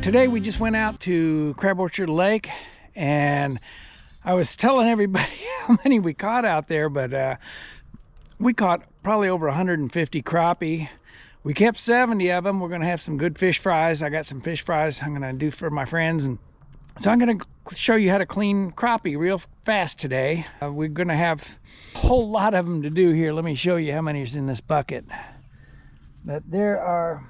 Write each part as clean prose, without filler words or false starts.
Today we just went out to Crab Orchard Lake, and I was telling everybody how many we caught out there, but we caught probably over 150 crappie. We kept 70 of them. We're gonna have some good fish fries. I got some fish fries I'm gonna do for my friends, and so I'm gonna show you how to clean crappie real fast today. We're gonna have a whole lot of them to do here. Let me show you how many is in this bucket. But there are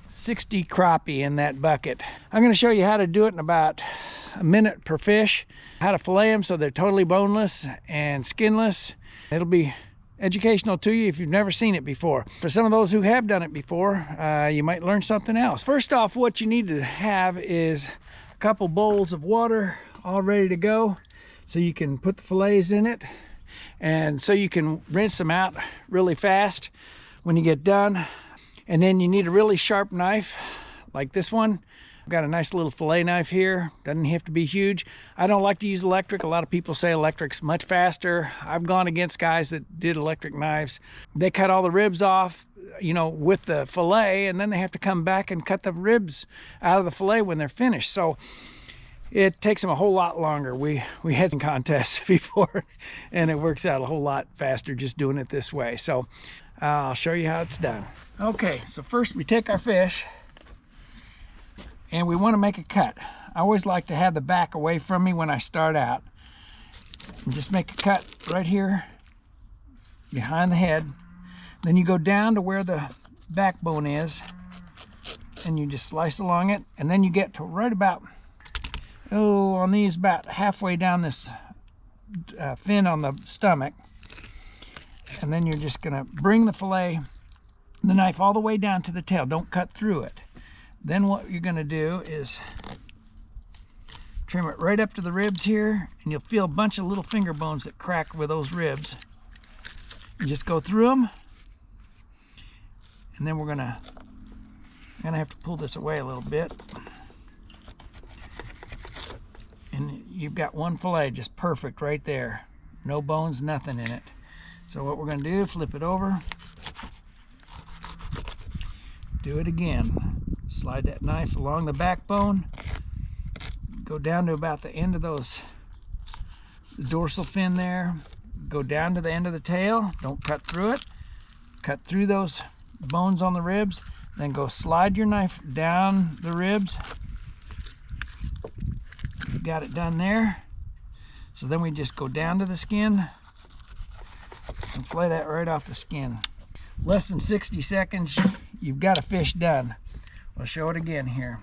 60 crappie in that bucket. I'm going to show you how to do it in about a minute per fish, how to fillet them so they're totally boneless and skinless. It'll be educational to you if you've never seen it before. For some of those who have done it before, you might learn something else. First off, what you need to have is a couple bowls of water all ready to go so you can put the fillets in it, and so you can rinse them out really fast when you get done. And then you need a really sharp knife like this one. I've got a nice little fillet knife here. Doesn't have to be huge. I don't like to use electric. A lot of people say electric's much faster. I've gone against guys that did electric knives. They cut all the ribs off, you know, with the fillet, and then they have to come back and cut the ribs out of the fillet when they're finished. So it takes them a whole lot longer. We had some contests before, and it works out a whole lot faster just doing it this way. So I'll show you how it's done. Okay, so first we take our fish and we want to make a cut. I always like to have the back away from me when I start out. And just make a cut right here behind the head. Then you go down to where the backbone is and you just slice along it, and then you get to right about, on these, about halfway down this fin on the stomach. And then you're just gonna bring the knife all the way down to the tail. Don't cut through it. Then what you're gonna do is trim it right up to the ribs here, and you'll feel a bunch of little finger bones that crack with those ribs. You just go through them, and then I'm gonna have to pull this away a little bit. And you've got one fillet just perfect right there. No bones, nothing in it. So what we're going to do, flip it over, do it again. Slide that knife along the backbone, go down to about the end of the dorsal fin there, go down to the end of the tail, don't cut through it, cut through those bones on the ribs, then go slide your knife down the ribs. You got it done there. So then we just go down to the skin and fillet that right off the skin. Less than 60 seconds, you've got a fish done. We'll show it again here.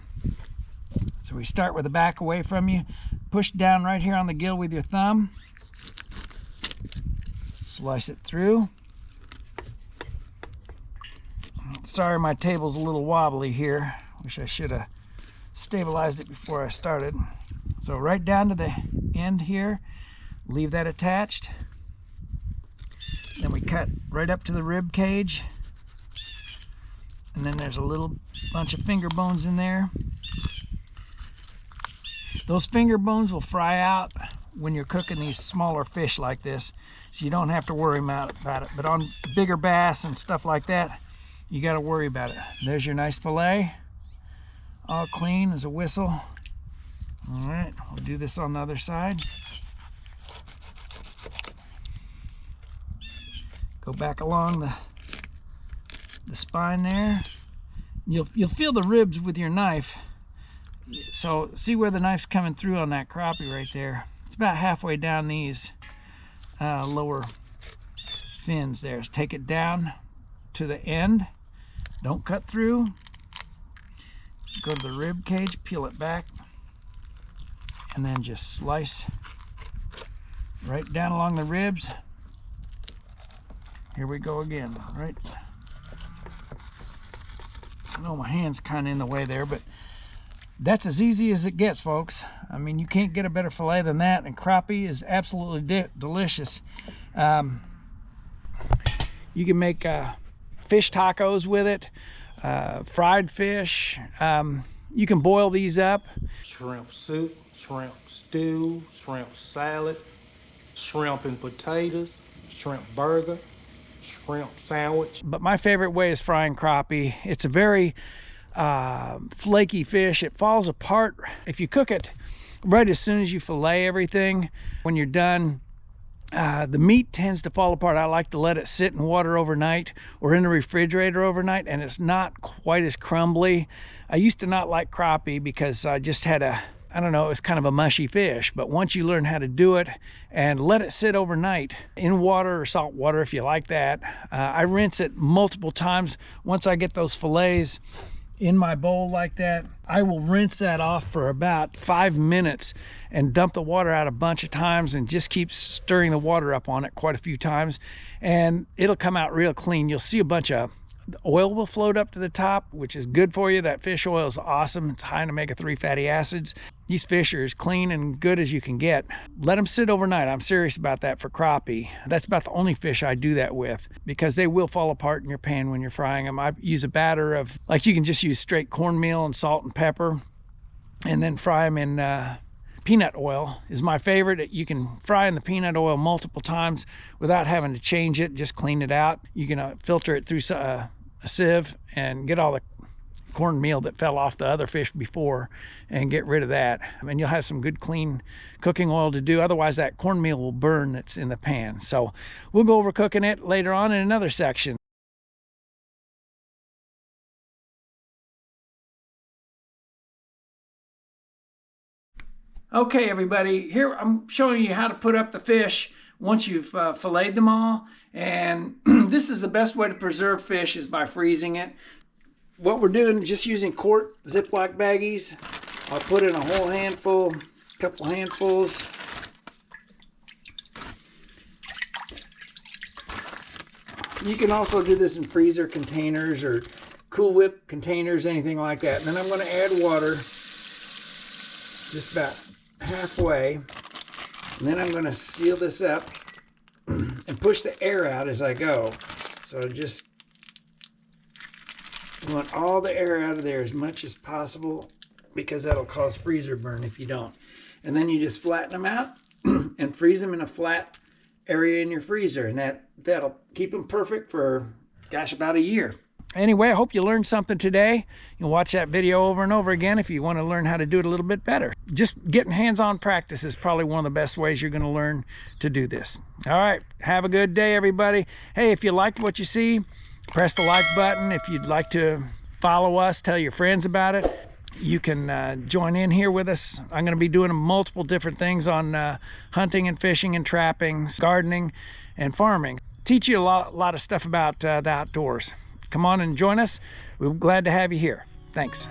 So we start with the back away from you. Push down right here on the gill with your thumb. Slice it through. Sorry, my table's a little wobbly here. Wish I should have stabilized it before I started. So right down to the end here, leave that attached. Then we cut right up to the rib cage, and then there's a little bunch of finger bones in there. Those finger bones will fry out when you're cooking these smaller fish like this, so you don't have to worry about it. But on bigger bass and stuff like that, you got to worry about it. There's your nice fillet, all clean as a whistle. All right, we'll do this on the other side. Go back along the spine there. You'll feel the ribs with your knife. So see where the knife's coming through on that crappie right there. It's about halfway down these lower fins there. So take it down to the end. Don't cut through. Go to the rib cage, peel it back, and then just slice right down along the ribs. Here we go again, right? I know my hand's kind of in the way there, but that's as easy as it gets, folks. I mean, you can't get a better fillet than that, and crappie is absolutely delicious. You can make fish tacos with it, fried fish. You can boil these up. Shrimp soup, shrimp stew, shrimp salad, shrimp and potatoes, shrimp burger, shrimp sandwich. But my favorite way is frying crappie. It's a very flaky fish. It falls apart if you cook it right as soon as you fillet everything. When you're done, the meat tends to fall apart. I like to let it sit in water overnight or in the refrigerator overnight, and it's not quite as crumbly. I used to not like crappie because I just had I don't know, it was kind of a mushy fish. But once you learn how to do it and let it sit overnight in water or salt water, if you like that, I rinse it multiple times. Once I get those fillets in my bowl like that, I will rinse that off for about 5 minutes and dump the water out a bunch of times and just keep stirring the water up on it quite a few times, and it'll come out real clean. You'll see a bunch of oil will float up to the top, which is good for you. That fish oil is awesome. It's high in omega-3 fatty acids. These fish are as clean and good as you can get. Let them sit overnight. I'm serious about that for crappie. That's about the only fish I do that with, because they will fall apart in your pan when you're frying them. I use a batter of, like, you can just use straight cornmeal and salt and pepper and then fry them in peanut oil is my favorite. You can fry in the peanut oil multiple times without having to change it. Just clean it out. You can filter it through a sieve and get all the cornmeal that fell off the other fish before and get rid of that. And you'll have some good clean cooking oil to do. Otherwise that cornmeal will burn that's in the pan. So we'll go over cooking it later on in another section. Okay, everybody, here I'm showing you how to put up the fish once you've filleted them all. And this is the best way to preserve fish, is by freezing it. What we're doing is just using quart Ziploc baggies. I'll put in a whole handful, couple handfuls. You can also do this in freezer containers or Cool Whip containers, anything like that. And then I'm going to add water just about halfway, and then I'm going to seal this up and push the air out as I go. So just want all the air out of there as much as possible, because that'll cause freezer burn if you don't. And then you just flatten them out and freeze them in a flat area in your freezer, and that'll keep them perfect for, gosh, about a year. Anyway, I hope you learned something today. You can watch that video over and over again if you want to learn how to do it a little bit better. Just getting hands-on practice is probably one of the best ways you're going to learn to do this. All right, have a good day, everybody. Hey, if you liked what you see, press the like button. If you'd like to follow us, tell your friends about it. You can join in here with us. I'm going to be doing multiple different things on hunting and fishing and trapping, gardening and farming. Teach you a lot of stuff about the outdoors. Come on and join us. We're glad to have you here. Thanks.